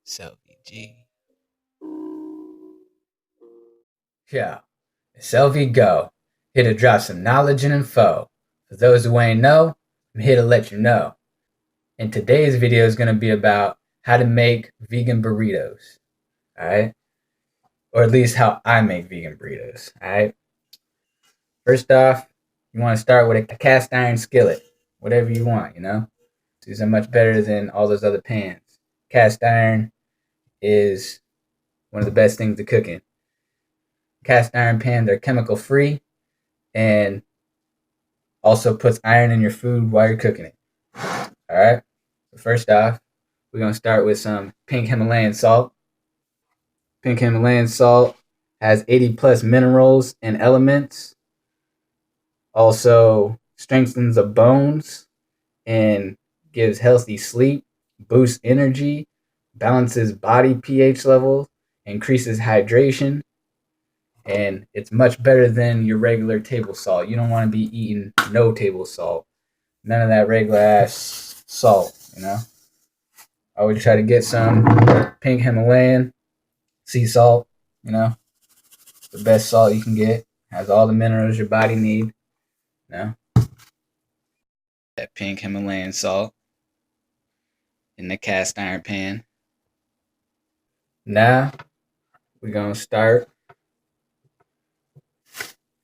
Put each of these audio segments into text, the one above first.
Selfie G. Yeah, Selfie Gogh. Here to drop some knowledge and info. For those who ain't know, I'm here to let you know. And today's video is going to be about how to make vegan burritos. Alright? Or at least how I make vegan burritos. Alright? First off, you want to start with a cast iron skillet. Whatever you want, you know? These are much better than all those other pans. Cast iron is one of the best things to cook in. Cast iron pan, they're chemical free and also puts iron in your food while you're cooking it. Alright? So first off, we're going to start with some pink Himalayan salt. Pink Himalayan salt has 80 plus minerals and elements. Also strengthens the bones and gives healthy sleep, boosts energy, balances body pH level, increases hydration, and it's much better than your regular table salt. You don't want to be eating no table salt. None of that regular ass salt, you know? I always try to get some pink Himalayan sea salt, you know? The best salt you can get. Has all the minerals your body need, you know? That pink Himalayan salt in the cast iron pan. Now, we're gonna start.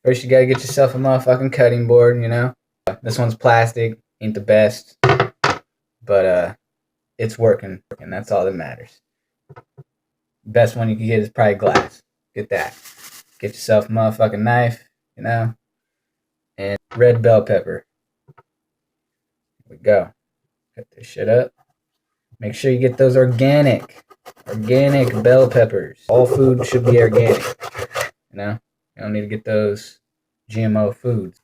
First, you gotta get yourself a motherfucking cutting board, you know? This one's plastic, ain't the best, but it's working, and that's all that matters. Best one you can get is probably glass. Get that. Get yourself a motherfucking knife, you know? And red bell pepper. Here we go. Cut this shit up. Make sure you get those organic bell peppers. All food should be organic, you know? You don't need to get those GMO foods.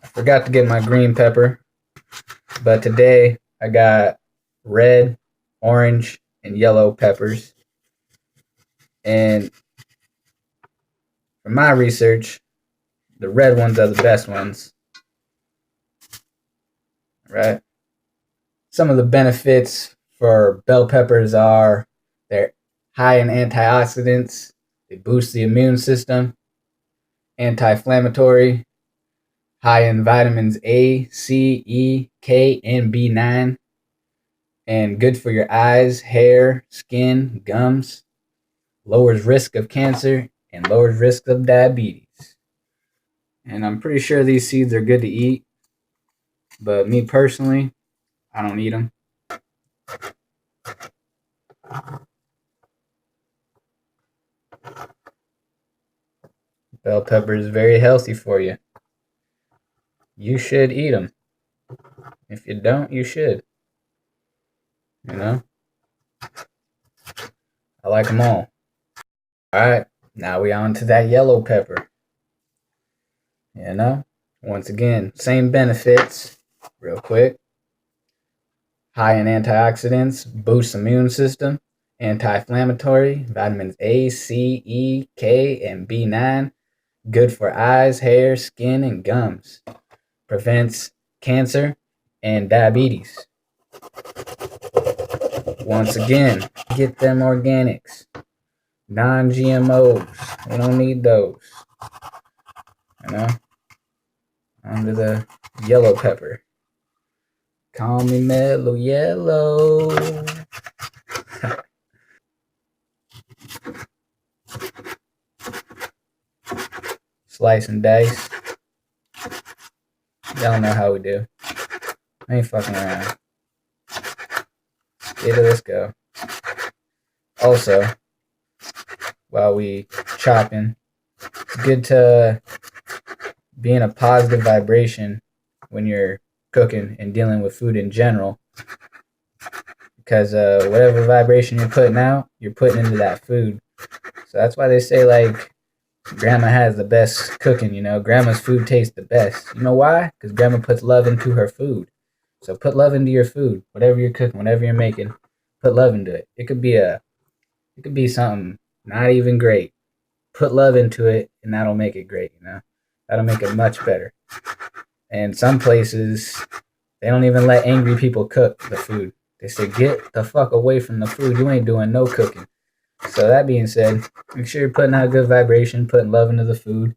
I forgot to get my green pepper, but today I got red, orange, and yellow peppers. And from my research, the red ones are the best ones. Right? Some of the benefits for bell peppers are they're high in antioxidants, they boost the immune system, anti-inflammatory, high in vitamins A, C, E, K, and B9, and good for your eyes, hair, skin, gums, lowers risk of cancer, and lowers risk of diabetes. And I'm pretty sure these seeds are good to eat, but me personally, I don't eat them. Bell pepper is very healthy for you. You should eat them. If you don't, you should. You know? I like them all. Alright, now we on to that yellow pepper. You know? Once again, same benefits. Real quick. High in antioxidants, boosts immune system, anti-inflammatory, vitamins A, C, E, K, and B9. Good for eyes, hair, skin, and gums. Prevents cancer and diabetes. Once again, get them organics. Non-GMOs. We don't need those. You know? Onto the yellow pepper. Call me Mellow Yellow. Slice and dice. Y'all know how we do. I ain't fucking around. Let's go. Also, while we chopping, it's good to be in a positive vibration when you're cooking and dealing with food in general, because whatever vibration you're putting out, you're putting into that food. So that's why they say, like, grandma has the best cooking, you know? Grandma's food tastes the best. You know why? Because grandma puts love into her food. So put love into your food. Whatever you're cooking, whatever you're making, put love into it. It could be something not even great. Put love into it, and that'll make it great, you know? That'll make it much better. And some places, they don't even let angry people cook the food. They say get the fuck away from the food. You ain't doing no cooking. So that being said, make sure you're putting out good vibration, putting love into the food,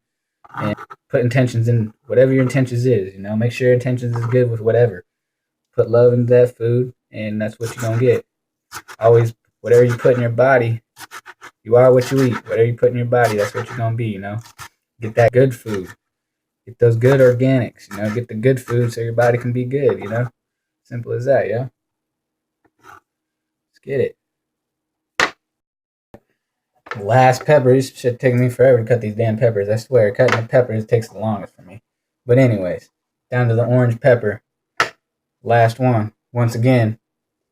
and put intentions in whatever your intentions is. Make sure your intentions is good with whatever. Put love into that food, and that's what you're gonna get. Always, whatever you put in your body, you are what you eat. Whatever you put in your body, that's what you're gonna be. Get that good food. Get those good organics. Get the good food so your body can be good. Simple as that. Yeah. Let's get it. Last peppers. Should take me forever to cut these damn peppers. I swear, cutting the peppers takes the longest for me. But anyways, down to the orange pepper. Last one. Once again,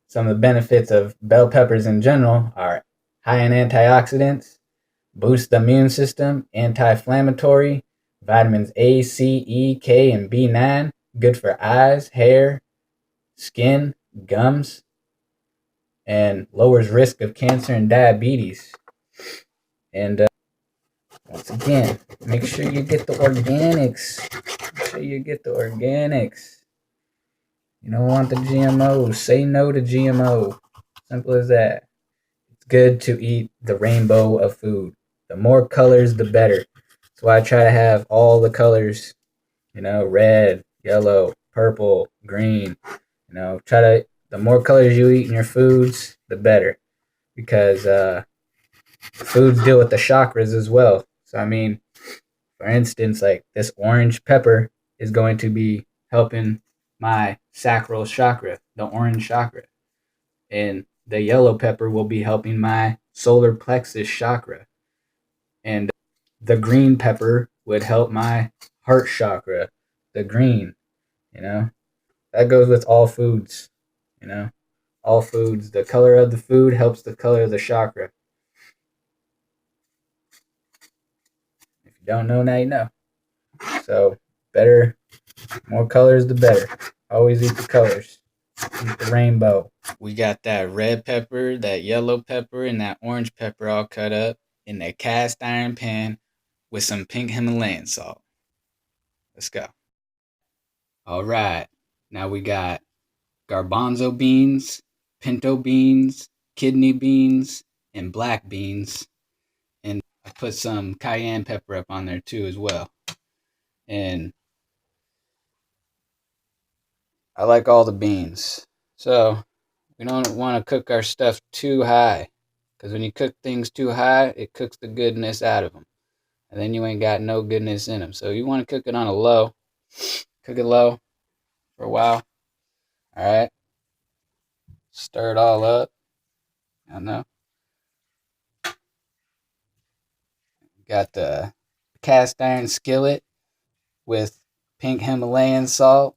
some of the benefits of bell peppers in general are high in antioxidants, boost the immune system, anti-inflammatory, vitamins A, C, E, K, and B9, good for eyes, hair, skin, gums, and lowers risk of cancer and diabetes. And once again, make sure you get the organics. Make sure you get the organics. You don't want the GMOs. Say no to GMO. Simple as that. It's good to eat the rainbow of food. The more colors, the better. That's why I try to have all the colors, red, yellow, purple, green. The more colors you eat in your foods, the better. Because foods deal with the chakras as well. So, for instance, like this orange pepper is going to be helping my sacral chakra, the orange chakra. And the yellow pepper will be helping my solar plexus chakra. And the green pepper would help my heart chakra, the green, That goes with all foods, All foods. The color of the food helps the color of the chakra. If you don't know, now you know. So, more colors, the better. Always eat the colors. Eat the rainbow. We got that red pepper, that yellow pepper, and that orange pepper all cut up in a cast iron pan with some pink Himalayan salt. Let's go. All right. Now we got garbanzo beans, pinto beans, kidney beans, and black beans. And I put some cayenne pepper up on there too as well. And I like all the beans. So we don't want to cook our stuff too high. Because when you cook things too high, it cooks the goodness out of them. And then you ain't got no goodness in them. So you want to cook it on a low. Cook it low for a while. All right. Stir it all up. I know. Got the cast iron skillet with pink Himalayan salt,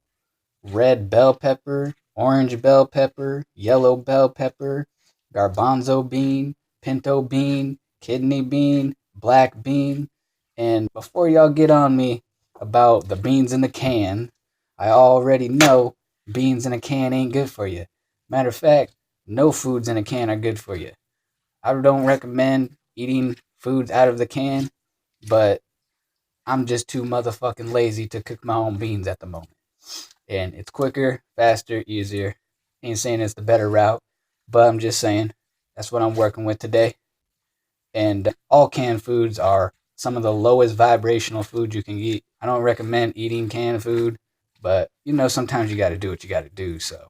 red bell pepper, orange bell pepper, yellow bell pepper, garbanzo bean, pinto bean, kidney bean, black bean. And before y'all get on me about the beans in the can, I already know beans in a can ain't good for you. Matter of fact, no foods in a can are good for you. I don't recommend eating foods out of the can, but I'm just too motherfucking lazy to cook my own beans at the moment. And it's quicker, faster, easier. Ain't saying it's the better route, but I'm just saying that's what I'm working with today. And all canned foods are some of the lowest vibrational foods you can eat. I don't recommend eating canned food, but sometimes you got to do what you got to do. So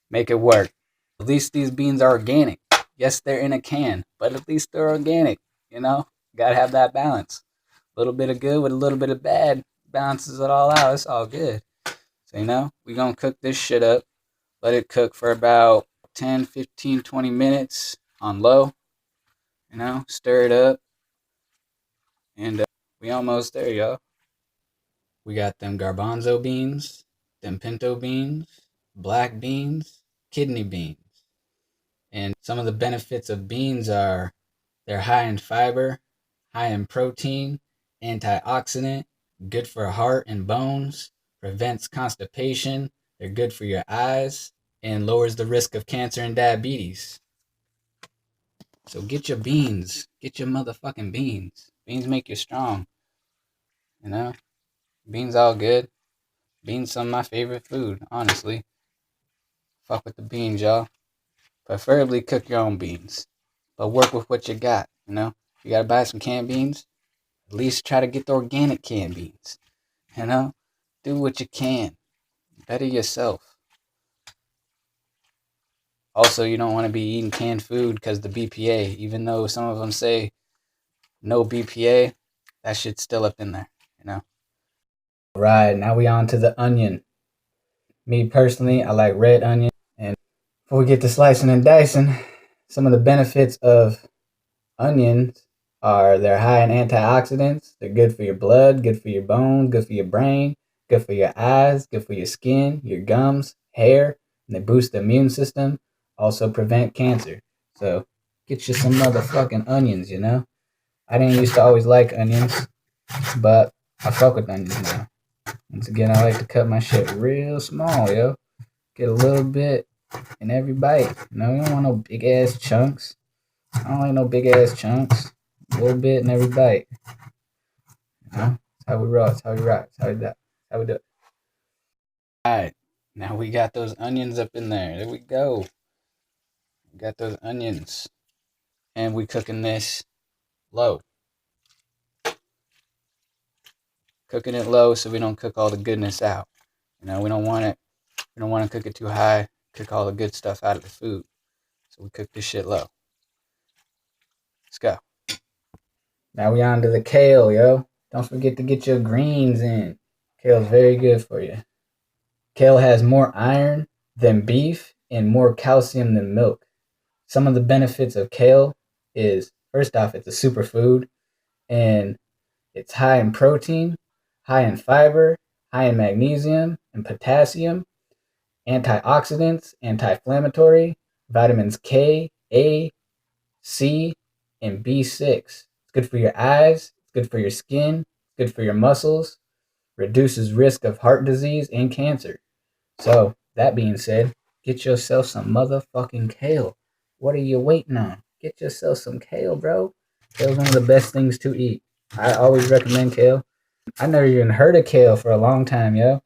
make it work. At least these beans are organic. Yes, they're in a can, but at least they're organic. Got to have that balance. A little bit of good with a little bit of bad balances it all out. It's all good. So, we're going to cook this shit up. Let it cook for about 10, 15, 20 minutes on low. Stir it up. And we almost there, y'all. We got them garbanzo beans, them pinto beans, black beans, kidney beans. And some of the benefits of beans are they're high in fiber, high in protein, antioxidant, good for heart and bones, prevents constipation, they're good for your eyes, and lowers the risk of cancer and diabetes. So get your beans. Get your motherfucking beans. Beans make you strong. Beans all good. Beans some of my favorite food, honestly. Fuck with the beans, y'all. Preferably cook your own beans. But work with what you got, you know? If you gotta buy some canned beans, at least try to get the organic canned beans. You know? Do what you can. Better yourself. Also, you don't want to be eating canned food because the BPA, even though some of them say no BPA, that shit's still up in there, you know? Right, now we on to the onion. Me personally, I like red onion. And before we get to slicing and dicing, some of the benefits of onions are they're high in antioxidants. They're good for your blood, good for your bones, good for your brain, good for your eyes, good for your skin, your gums, hair, and they boost the immune system. Also prevent cancer. So get you some motherfucking onions, you know? I didn't used to always like onions, but I fuck with onions now. Once again, I like to cut my shit real small, yo. Get a little bit in every bite. You know, you don't want no big ass chunks. I don't like no big ass chunks. A little bit in every bite. You know? That's how we roll. That's how we rock. That's how we do. That's how we do it. Alright. Now we got those onions up in there. There we go. We got those onions. And we cooking this low. Cooking it low so we don't cook all the goodness out. You know, we don't want to cook it too high, cook all the good stuff out of the food. So we cook this shit low. Let's go. Now we on to the kale, yo. Don't forget to get your greens in. Kale's very good for you. Kale has more iron than beef and more calcium than milk. Some of the benefits of kale is, first off, it's a superfood, and it's high in protein, high in fiber, high in magnesium and potassium, antioxidants, anti-inflammatory, vitamins K, A, C, and B6. It's good for your eyes, it's good for your skin, it's good for your muscles, reduces risk of heart disease and cancer. So, that being said, get yourself some motherfucking kale. What are you waiting on? Get yourself some kale, bro. Kale's one of the best things to eat. I always recommend kale. I never even heard of kale for a long time, yo.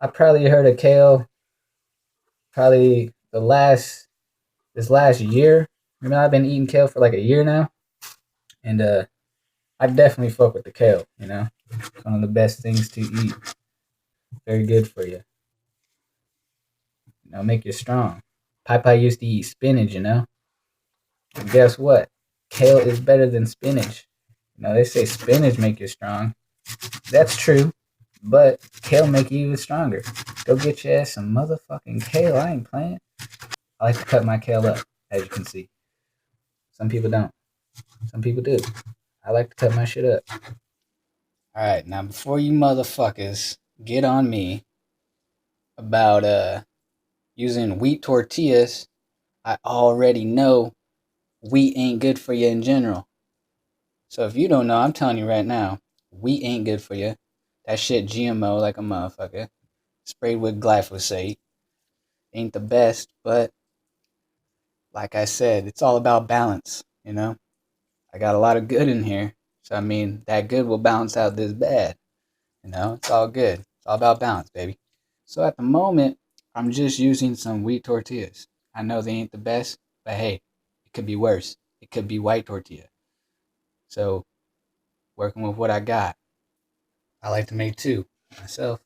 I probably heard of kale probably this last year. You know, I've been eating kale for like a year now. And I definitely fuck with the kale, you know. It's one of the best things to eat. Very good for you. You know, make you strong. Popeye used to eat spinach, you know. And guess what? Kale is better than spinach. You know, they say spinach make you strong. That's true. But kale make you even stronger. Go get your ass some motherfucking kale. I ain't playing. I like to cut my kale up, as you can see. Some people don't. Some people do. I like to cut my shit up. Alright, now before you motherfuckers get on me about using wheat tortillas, I already know wheat ain't good for you in general. So if you don't know, I'm telling you right now, wheat ain't good for you. That shit GMO like a motherfucker. Sprayed with glyphosate. Ain't the best, but like I said, it's all about balance, you know? I got a lot of good in here. So I mean, that good will balance out this bad. You know, it's all good. It's all about balance, baby. So at the moment, I'm just using some wheat tortillas. I know they ain't the best, but hey, it could be worse. It could be white tortilla. So, working with what I got. I like to make two myself.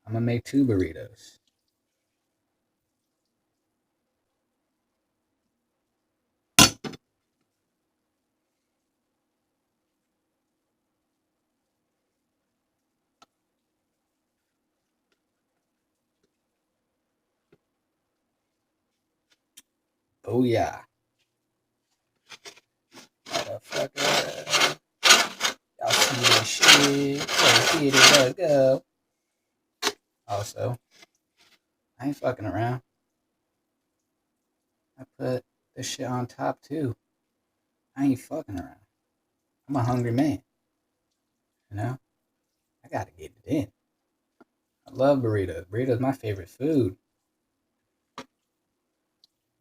I'm gonna make two burritos. Booyah. Motherfucker. Y'all see this shit. Let's get it. Let's go. Also, I ain't fucking around. I put this shit on top too. I ain't fucking around. I'm a hungry man. You know? I gotta get it in. I love burritos. Burritos my favorite food.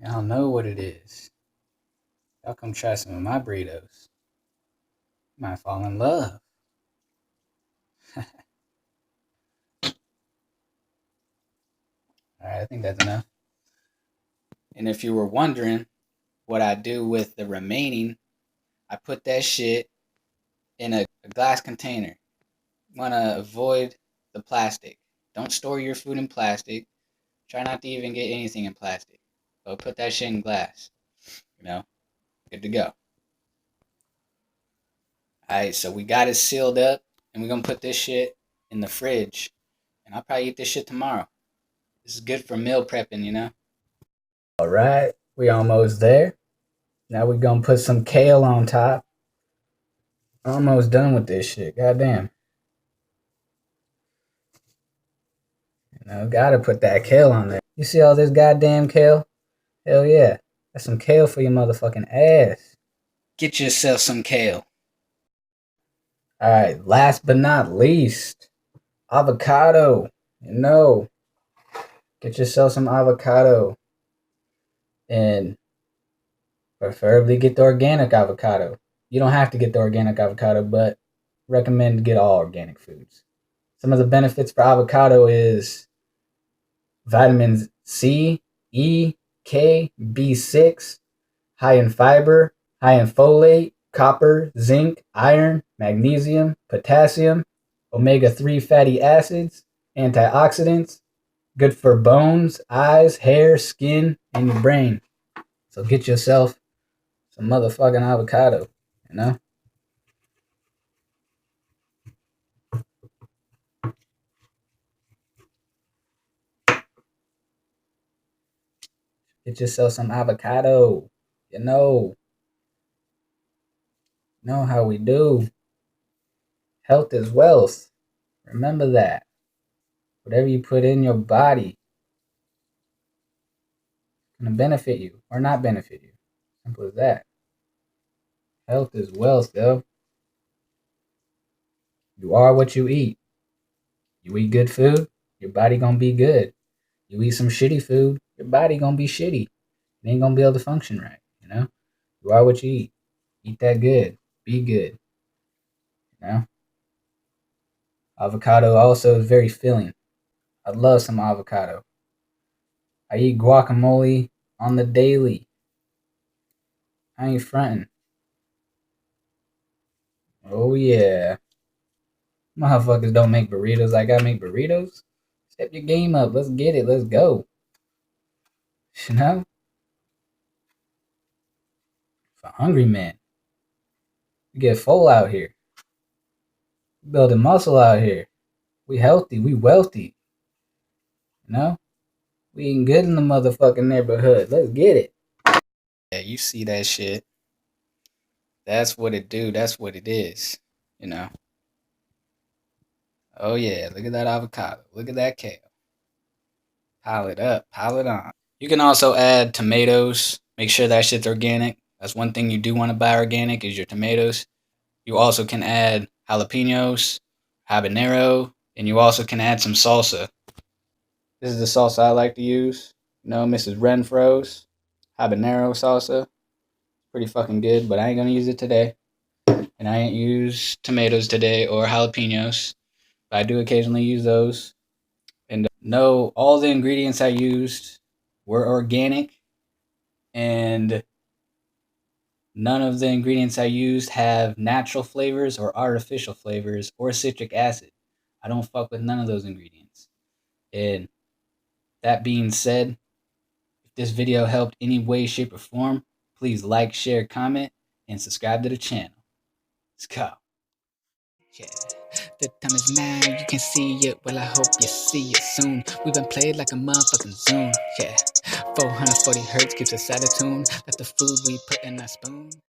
Y'all know what it is. Y'all come try some of my burritos. You might fall in love. Alright, I think that's enough. And if you were wondering what I do with the remaining, I put that shit in a glass container. You want to avoid the plastic. Don't store your food in plastic. Try not to even get anything in plastic. But put that shit in glass. You know? Good to go. Alright, so we got it sealed up. And we're going to put this shit in the fridge. And I'll probably eat this shit tomorrow. This is good for meal prepping, you know? Alright, we almost there. Now we're going to put some kale on top. Almost done with this shit. Goddamn. You know, gotta put that kale on there. You see all this goddamn kale? Hell yeah. That's some kale for your motherfucking ass. Get yourself some kale. Alright, last but not least, avocado. You know, get yourself some avocado. And preferably get the organic avocado. You don't have to get the organic avocado, but recommend to get all organic foods. Some of the benefits for avocado is vitamins C, E, K, B6, high in fiber, high in folate, copper, zinc, iron, magnesium, potassium, omega-3 fatty acids, antioxidants, good for bones, eyes, hair, skin, and your brain. So get yourself some motherfucking avocado, you know? Get yourself some avocado, you know? Know how we do. Health is wealth. Remember that. Whatever you put in your body is going to benefit you or not benefit you. Simple as that. Health is wealth, yo. You are what you eat. You eat good food, your body going to be good. You eat some shitty food, your body going to be shitty. It ain't going to be able to function right, you know? You are what you eat. Eat that good. Be good. You know? Avocado also is very filling. I love some avocado. I eat guacamole on the daily. I ain't fronting. Oh yeah. Motherfuckers don't make burritos like I make burritos. Step your game up. Let's get it. Let's go. You know? For hungry men. We get full out here. We building muscle out here. We healthy. We wealthy. You know? We eating good in the motherfucking neighborhood. Let's get it. Yeah, you see that shit. That's what it do. That's what it is. You know? Oh yeah, look at that avocado. Look at that kale. Pile it up. Pile it on. You can also add tomatoes. Make sure that shit's organic. That's one thing you do want to buy organic is your tomatoes. You also can add jalapenos, habanero, and you also can add some salsa. This is the salsa I like to use. You know, Mrs. Renfro's habanero salsa. Pretty fucking good, but I ain't gonna use it today. And I ain't use tomatoes today or jalapenos. But I do occasionally use those. And no, all the ingredients I used were organic. And none of the ingredients I used have natural flavors or artificial flavors or citric acid. I don't fuck with none of those ingredients. And that being said, if this video helped any way, shape, or form, please like, share, comment, and subscribe to the channel. Let's go. Yeah, the time is now, you can see it. Well, I hope you see it soon. We've been played like a motherfucking Zoom. Yeah, 440 hertz keeps us out of tune. Like the food we put in our spoon.